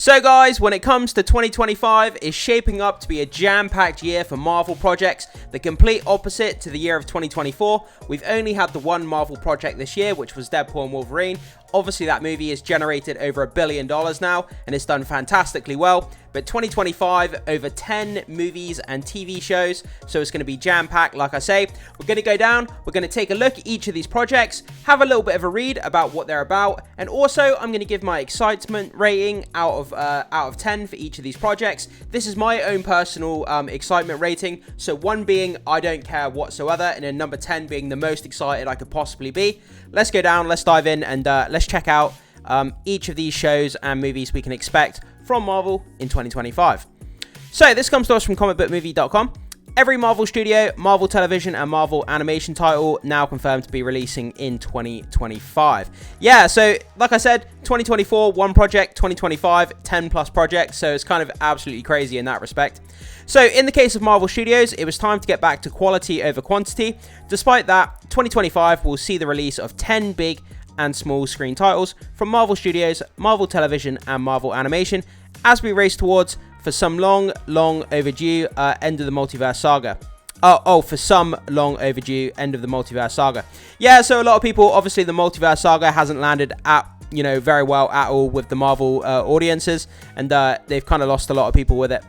So guys, when it comes to 2025, it's shaping up to be a jam-packed year for Marvel projects, the complete opposite to the year of 2024. We've only had the one Marvel project this year, which was Deadpool and Wolverine. Obviously, that movie has generated over $1 billion now, and it's done fantastically well. But 2025, over 10 movies and TV shows, so it's going to be jam-packed, like I say. We're going to go down, we're going to take a look at each of these projects, have a little bit of a read about what they're about, and also I'm going to give my excitement rating out of 10 for each of these projects. This is my own personal excitement rating, so 1 being I don't care whatsoever, and then number 10 being the most excited I could possibly be. Let's go down, let's dive in, and let's check out each of these shows and movies we can expect from Marvel in 2025. So this comes to us from comicbookmovie.com. Every Marvel studio, Marvel television, and Marvel animation title now confirmed to be releasing in 2025. Yeah, so like I said, 2024, 1 project, 2025, 10 plus projects, so it's kind of absolutely crazy in that respect. So in the case of Marvel Studios, it was time to get back to quality over quantity. Despite that, 2025 will see the release of 10 big and small screen titles from Marvel Studios, Marvel Television, and Marvel Animation as we race towards, for some long overdue end of the multiverse saga. For some long overdue end of the multiverse saga. Yeah, so a lot of people, obviously the multiverse saga hasn't landed at, very well at all with the Marvel audiences, and they've kind of lost a lot of people with it.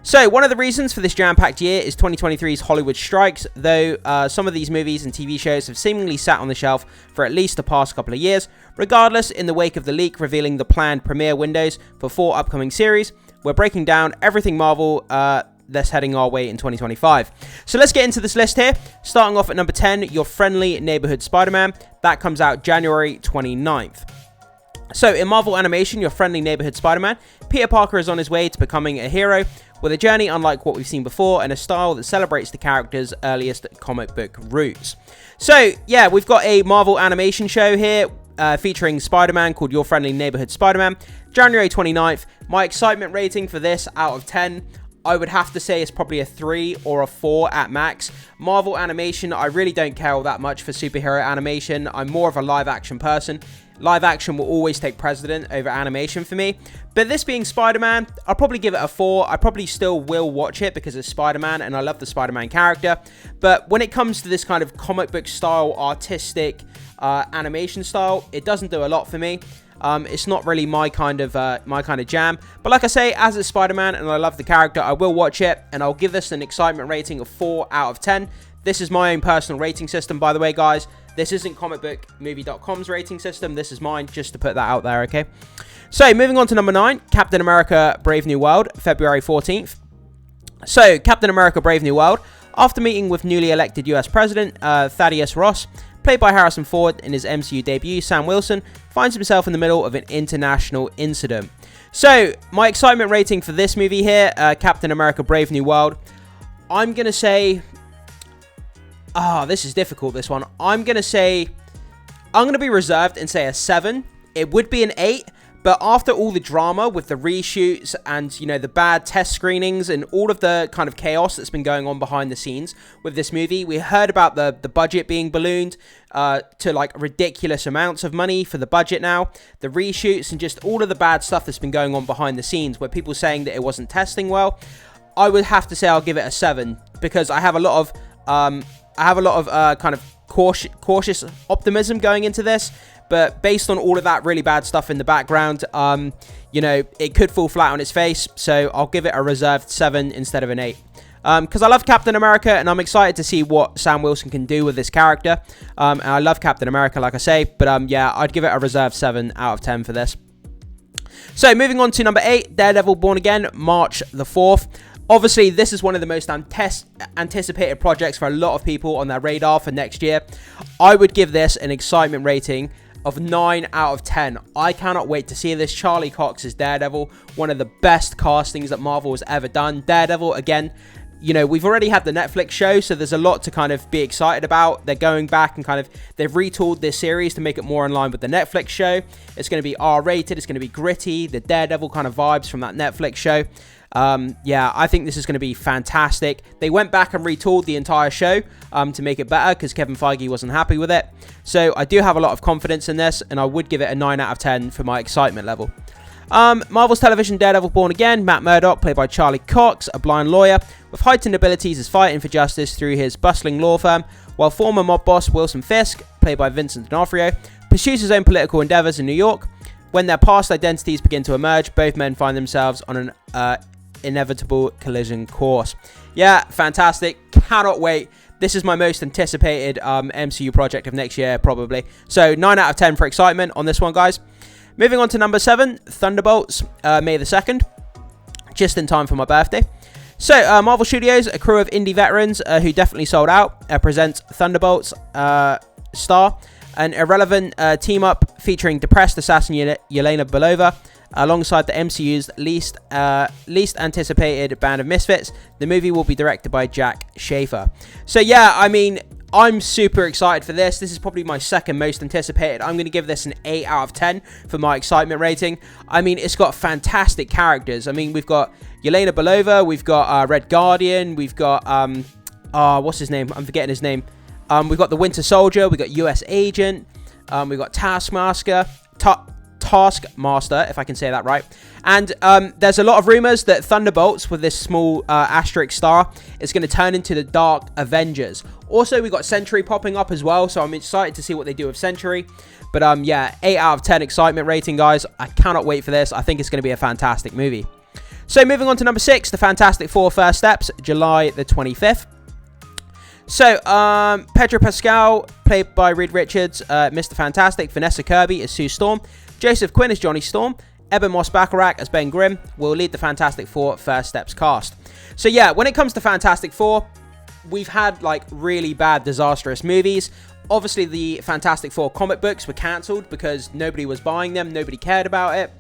So, one of the reasons for this jam-packed year is 2023's Hollywood strikes, though some of these movies and TV shows have seemingly sat on the shelf for at least the past couple of years. Regardless, in the wake of the leak revealing the planned premiere windows for 4 upcoming series, we're breaking down everything Marvel that's heading our way in 2025. So let's get into this list here. Starting off at number 10, Your Friendly Neighborhood Spider-Man. That comes out January 29th. So in Marvel Animation, Your Friendly Neighborhood Spider-Man, Peter Parker is on his way to becoming a hero, with a journey unlike what we've seen before and a style that celebrates the character's earliest comic book roots. So yeah, we've got a Marvel Animation show here featuring Spider-Man called Your Friendly Neighborhood Spider-Man, January 29th. My excitement rating for this out of 10, I would have to say it's probably a 3 or a 4 at max. Marvel Animation, I really don't care all that much for superhero animation. I'm more of a live action person. Live action will always take precedent over animation for me. But this being Spider-Man, I'll probably give it a 4. I probably still will watch it because it's Spider-Man and I love the Spider-Man character. But when it comes to this kind of comic book style, artistic animation style, it doesn't do a lot for me. It's not really my kind of jam. But like I say, as it's Spider-Man and I love the character, I will watch it, and I'll give this an excitement rating of 4 out of 10. This is my own personal rating system, by the way, guys. This isn't comicbookmovie.com's rating system. This is mine, just to put that out there, okay? So, moving on to number 9, Captain America Brave New World, February 14th. So, Captain America Brave New World, after meeting with newly elected US President Thaddeus Ross, played by Harrison Ford in his MCU debut, Sam Wilson finds himself in the middle of an international incident. So, my excitement rating for this movie here, Captain America Brave New World, I'm going to say... this is difficult, this one. I'm going to be reserved and say a 7. It would be an 8, but after all the drama with the reshoots and, the bad test screenings and all of the kind of chaos that's been going on behind the scenes with this movie, we heard about the budget being ballooned to like ridiculous amounts of money for the budget now, the reshoots and just all of the bad stuff that's been going on behind the scenes where people saying that it wasn't testing well. I would have to say I'll give it a 7 because I have a lot of kind of cautious optimism going into this, but based on all of that really bad stuff in the background, it could fall flat on its face, so I'll give it a reserved 7 instead of an 8. Because I love Captain America, and I'm excited to see what Sam Wilson can do with this character, and I love Captain America, like I say, but yeah, I'd give it a reserved 7 out of 10 for this. So, moving on to number 8, Daredevil Born Again, March the 4th. Obviously, this is one of the most anticipated projects for a lot of people on their radar for next year. I would give this an excitement rating of 9 out of 10. I cannot wait to see this. Charlie Cox as Daredevil, one of the best castings that Marvel has ever done. Daredevil, again, we've already had the Netflix show, so there's a lot to kind of be excited about. They're going back and they've retooled this series to make it more in line with the Netflix show. It's going to be R-rated, it's going to be gritty, the Daredevil kind of vibes from that Netflix show. Yeah, I think this is going to be fantastic. They went back and retooled the entire show to make it better because Kevin Feige wasn't happy with it. So I do have a lot of confidence in this, and I would give it a 9 out of 10 for my excitement level. Marvel's television Daredevil Born Again, Matt Murdock, played by Charlie Cox, a blind lawyer with heightened abilities, is fighting for justice through his bustling law firm, while former mob boss Wilson Fisk, played by Vincent D'Onofrio, pursues his own political endeavors in New York. When their past identities begin to emerge, both men find themselves on an inevitable collision course. Yeah, fantastic. Cannot wait. This is my most anticipated MCU project of next year, probably. So 9 out of 10 for excitement on this one, guys. Moving on to number 7, Thunderbolts, May the 2nd. Just in time for my birthday. So, Marvel Studios, a crew of indie veterans who definitely sold out, presents Thunderbolts Star, an irrelevant team-up featuring depressed assassin Yelena Belova, alongside the MCU's least anticipated band of misfits. The movie will be directed by Jack Schaefer. So yeah, I mean, I'm super excited for this. This is probably my second most anticipated. I'm going to give this an 8 out of 10 for my excitement rating. I mean, it's got fantastic characters. I mean, we've got Yelena Belova, we've got Red Guardian, we've got, what's his name? I'm forgetting his name. We've got the Winter Soldier, we've got US Agent, we've got Taskmaster, if I can say that right. And there's a lot of rumors that Thunderbolts, with this small asterisk star, is going to turn into the Dark Avengers. Also, we've got Sentry popping up as well, so I'm excited to see what they do with Sentry. But yeah, 8 out of 10 excitement rating, guys. I cannot wait for this. I think it's going to be a fantastic movie. So moving on to number 6, The Fantastic Four First Steps, July the 25th. So, Pedro Pascal, played by Reed Richards, Mr. Fantastic. Vanessa Kirby as Sue Storm. Joseph Quinn as Johnny Storm. Eben Moss-Bachrach as Ben Grimm will lead the Fantastic Four First Steps cast. So yeah, when it comes to Fantastic Four, we've had like really bad, disastrous movies. Obviously, the Fantastic Four comic books were cancelled because nobody was buying them, nobody cared about it.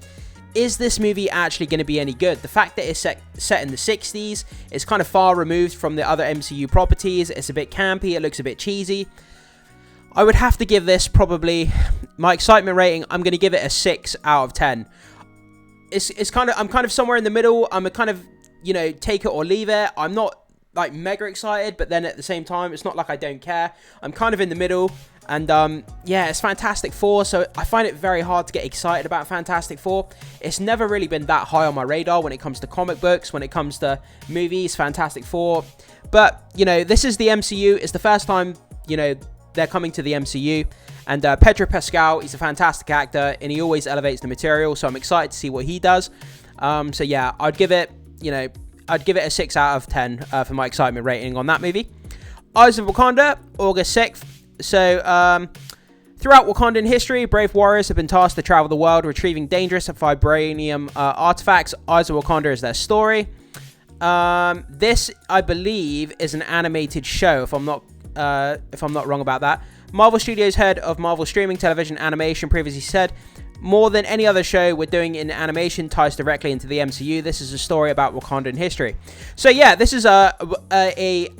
Is this movie actually going to be any good? The fact that it's set in the 60s, it's kind of far removed from the other MCU properties, it's a bit campy, it looks a bit cheesy. I would have to give this probably, my excitement rating, I'm going to give it a 6 out of 10. I'm kind of somewhere in the middle. I'm a kind of, you know, take it or leave it. I'm not like mega excited, but then at the same time, it's not like I don't care. I'm kind of in the middle. And yeah, it's Fantastic Four, so I find it very hard to get excited about Fantastic Four. It's never really been that high on my radar when it comes to comic books, when it comes to movies, Fantastic Four. But, you know, this is the MCU. It's the first time, you know, they're coming to the MCU. And Pedro Pascal, he's a fantastic actor, and he always elevates the material, so I'm excited to see what he does. So yeah, I'd give it, you know, I'd give it a 6 out of 10 for my excitement rating on that movie. Eyes of Wakanda, August 6th. So, throughout Wakandan history, brave warriors have been tasked to travel the world, retrieving dangerous vibranium artifacts. Eyes of Wakanda is their story. This, I believe, is an animated show, if I'm not wrong about that. Marvel Studios head of Marvel Streaming Television Animation previously said, "More than any other show we're doing in animation ties directly into the MCU. This is a story about Wakandan history." So yeah, this is a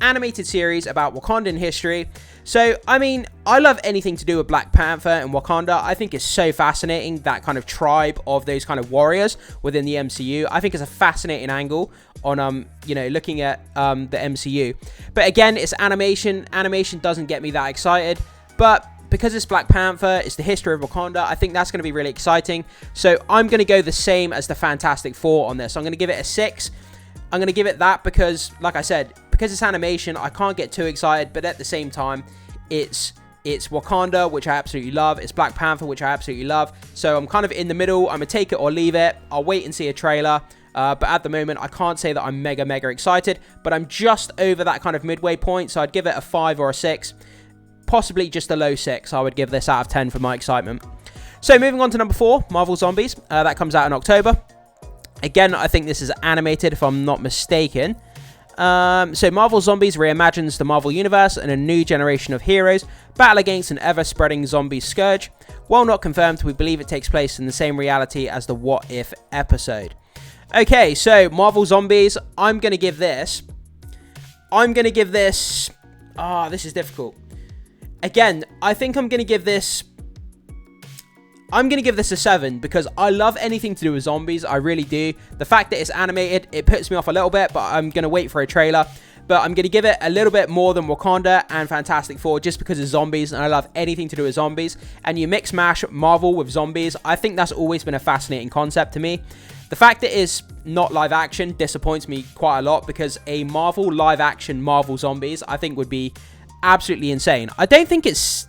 animated series about Wakandan history. So, I mean, I love anything to do with Black Panther and Wakanda. I think it's so fascinating, that kind of tribe of those kind of warriors within the MCU. I think it's a fascinating angle on, you know, looking at the MCU. But again, it's animation. Animation doesn't get me that excited. But because it's Black Panther, it's the history of Wakanda, I think that's going to be really exciting. So I'm going to go the same as the Fantastic Four on this. I'm going to give it a 6. I'm going to give it that because, like I said, because it's animation, I can't get too excited. But at the same time, it's Wakanda, which I absolutely love. It's Black Panther, which I absolutely love. So I'm kind of in the middle. I'm going to take it or leave it. I'll wait and see a trailer. But at the moment, I can't say that I'm mega excited. But I'm just over that kind of midway point. So I'd give it a 5 or a 6. Possibly just a low 6. I would give this out of 10 for my excitement. So moving on to number 4, Marvel Zombies. That comes out in October. Again, I think this is animated, if I'm not mistaken. So Marvel Zombies reimagines the Marvel Universe and a new generation of heroes battle against an ever-spreading zombie scourge. While not confirmed, we believe it takes place in the same reality as the What If episode. Okay, so Marvel Zombies, I'm going to give this... this is difficult. Again, I think I'm going to give this a 7 because I love anything to do with zombies. I really do. The fact that it's animated, it puts me off a little bit, but I'm going to wait for a trailer. but I'm going to give it a little bit more than Wakanda and Fantastic Four just because of zombies, and I love anything to do with zombies. And you mix mash Marvel with zombies, I think that's always been a fascinating concept to me. The fact that it's not live action disappoints me quite a lot, because a Marvel live action Marvel zombies I think would be absolutely insane. I don't think it's...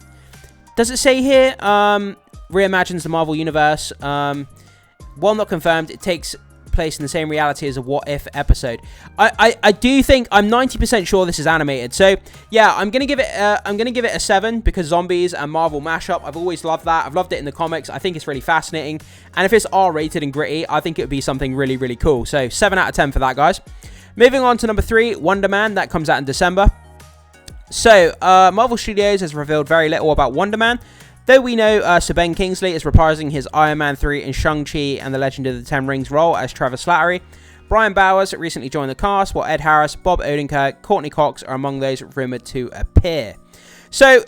Does it say here? Reimagines the Marvel Universe. While not confirmed, it takes place in the same reality as a What If episode. I do think, I'm 90% sure this is animated. So yeah, I'm gonna give it a 7 because zombies and Marvel mashup. I've always loved that. I've loved it in the comics. I think it's really fascinating. And if it's R-rated and gritty, I think it would be something really, really cool. So 7 out of 10 for that, guys. Moving on to number 3, Wonder Man. That comes out in December. So Marvel Studios has revealed very little about Wonder Man. Though we know Sir Ben Kingsley is reprising his Iron Man 3 in Shang-Chi and the Legend of the Ten Rings role as Trevor Slattery. Brian Bowers recently joined the cast, while Ed Harris, Bob Odenkirk, Courtney Cox are among those rumoured to appear. So,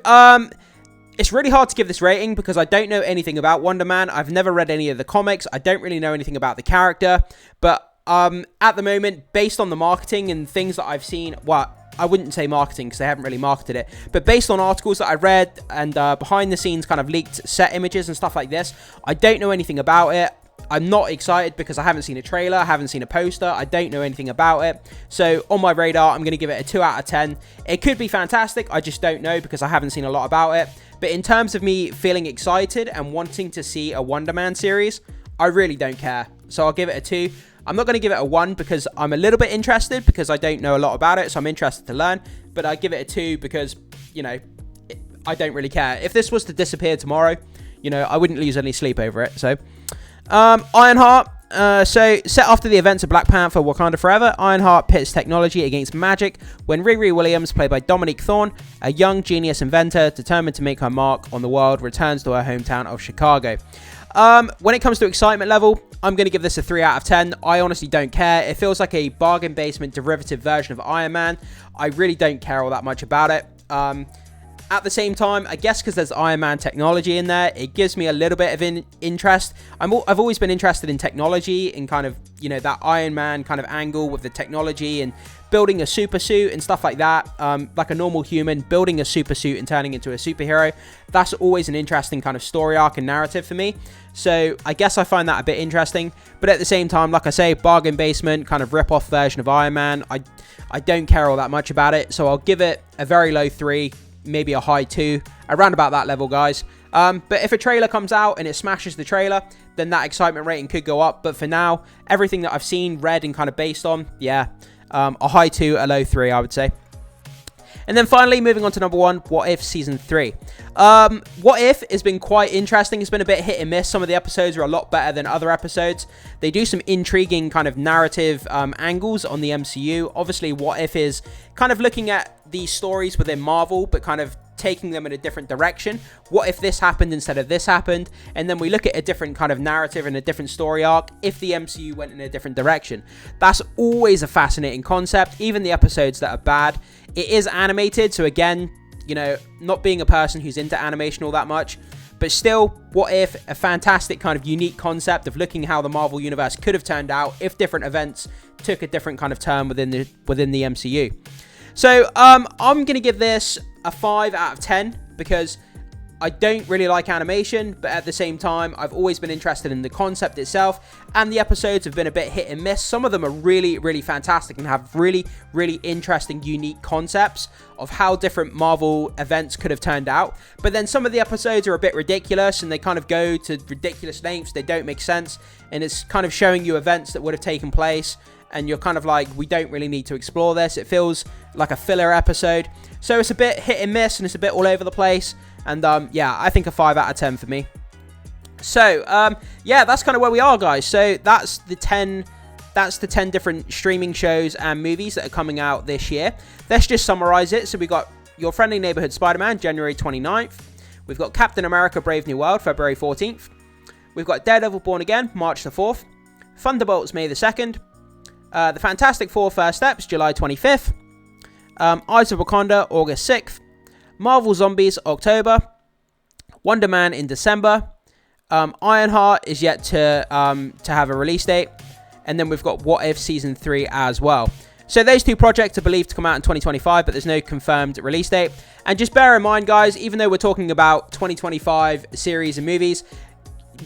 it's really hard to give this rating because I don't know anything about Wonder Man. I've never read any of the comics. I don't really know anything about the character. But at the moment, based on the marketing and things that I've seen, well, I wouldn't say marketing because they haven't really marketed it, but based on articles that I read and behind the scenes kind of leaked set images and stuff like this, I don't know anything about it. I'm not excited because I haven't seen a trailer, I haven't seen a poster, I don't know anything about it. So on my radar, I'm going to give it a 2 out of 10. It could be fantastic, I just don't know because I haven't seen a lot about it. But in terms of me feeling excited and wanting to see a Wonder Man series, I really don't care. So I'll give it a 2. I'm not going to give it a 1 because I'm a little bit interested because I don't know a lot about it, so I'm interested to learn. But I give it a 2 because, you know, I don't really care. If this was to disappear tomorrow, you know, I wouldn't lose any sleep over it. So, Ironheart. So, set after the events of Black Panther Wakanda Forever, Ironheart pits technology against magic when Riri Williams, played by Dominique Thorne, a young genius inventor determined to make her mark on the world, returns to her hometown of Chicago. When it comes to excitement level, I'm going to give this a 3 out of 10. I honestly don't care. It feels like a bargain basement derivative version of Iron Man. I really don't care all that much about it. At the same time, I guess because there's Iron Man technology in there, it gives me a little bit of interest. I've always been interested in technology and kind of, you know, that Iron Man kind of angle with the technology and building a super suit and stuff like that. Like a normal human building a super suit and turning into a superhero. That's always an interesting kind of story arc and narrative for me. So I guess I find that a bit interesting. But at the same time, like I say, bargain basement kind of rip-off version of Iron Man. I don't care all that much about it. So I'll give it a very low 3. Maybe a high 2, around about that level, guys. But if a trailer comes out and it smashes the trailer, then that excitement rating could go up. But for now, everything that I've seen, read, and kind of based on, yeah, a high 2, a low 3, I would say. And then finally, moving on to number 1, What If Season 3. What If has been quite interesting. It's been a bit hit and miss. Some of the episodes are a lot better than other episodes. They do some intriguing kind of narrative angles on the MCU. Obviously, What If is kind of looking at these stories within Marvel, but kind of taking them in a different direction. What if this happened instead of this happened? And then we look at a different kind of narrative and a different story arc if the MCU went in a different direction. That's always a fascinating concept, even the episodes that are bad. It is animated, so again, you know, not being a person who's into animation all that much, but still, what if a fantastic kind of unique concept of looking how the Marvel Universe could have turned out if different events took a different kind of turn within the MCU. So, I'm going to give this a 5 out of 10 because I don't really like animation, but at the same time, I've always been interested in the concept itself, and the episodes have been a bit hit and miss. Some of them are really, really fantastic and have really, really interesting, unique concepts of how different Marvel events could have turned out. But then some of the episodes are a bit ridiculous, and they kind of go to ridiculous lengths. They don't make sense, and it's kind of showing you events that would have taken place, and you're kind of like, we don't really need to explore this. It feels like a filler episode. So it's a bit hit and miss, and it's a bit all over the place. And yeah, I think a 5 out of 10 for me. So yeah, that's kind of where we are, guys. So that's the 10 different streaming shows and movies that are coming out this year. Let's just summarize it. So we got Your Friendly Neighborhood Spider-Man, January 29th. We've got Captain America Brave New World, February 14th. We've got Daredevil Born Again, March the 4th. Thunderbolts, May the 2nd. The Fantastic Four First Steps, July 25th. Eyes of Wakanda, August 6th. Marvel Zombies, October. Wonder Man in December. Ironheart is yet to have a release date. And then we've got What If Season 3 as well. So those 2 projects are believed to come out in 2025, but there's no confirmed release date. And just bear in mind, guys, even though we're talking about 2025 series and movies,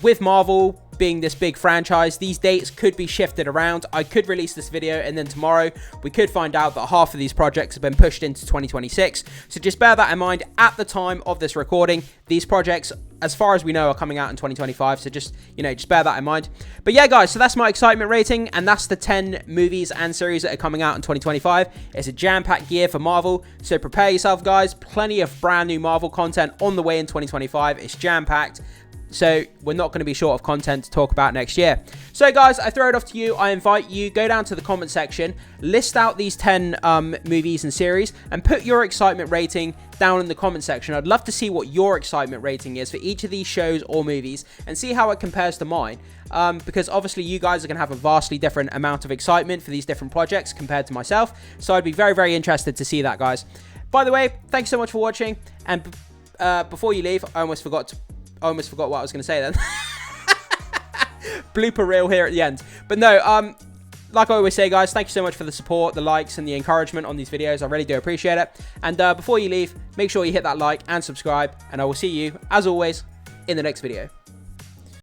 with Marvel being this big franchise, these dates could be shifted around. I could release this video and then tomorrow we could find out that half of these projects have been pushed into 2026. So just bear that in mind at the time of this recording. These projects, as far as we know, are coming out in 2025. So just, just bear that in mind. But yeah, guys, so that's my excitement rating, and that's the 10 movies and series that are coming out in 2025. It's a jam-packed year for Marvel, so prepare yourself, guys. Plenty of brand new Marvel content on the way in 2025. It's jam-packed. So we're not going to be short of content to talk about next year. So guys, I throw it off to you. I invite you, go down to the comment section, list out these 10 movies and series, and put your excitement rating down in the comment section. I'd love to see what your excitement rating is for each of these shows or movies, and see how it compares to mine. Because obviously you guys are going to have a vastly different amount of excitement for these different projects compared to myself. So I'd be very, very interested to see that, guys. By the way, thanks so much for watching. And before you leave, I almost forgot what I was going to say then. Blooper reel here at the end. But no, like I always say, guys, thank you so much for the support, the likes, and the encouragement on these videos. I really do appreciate it. And before you leave, make sure you hit that like and subscribe. And I will see you, as always, in the next video.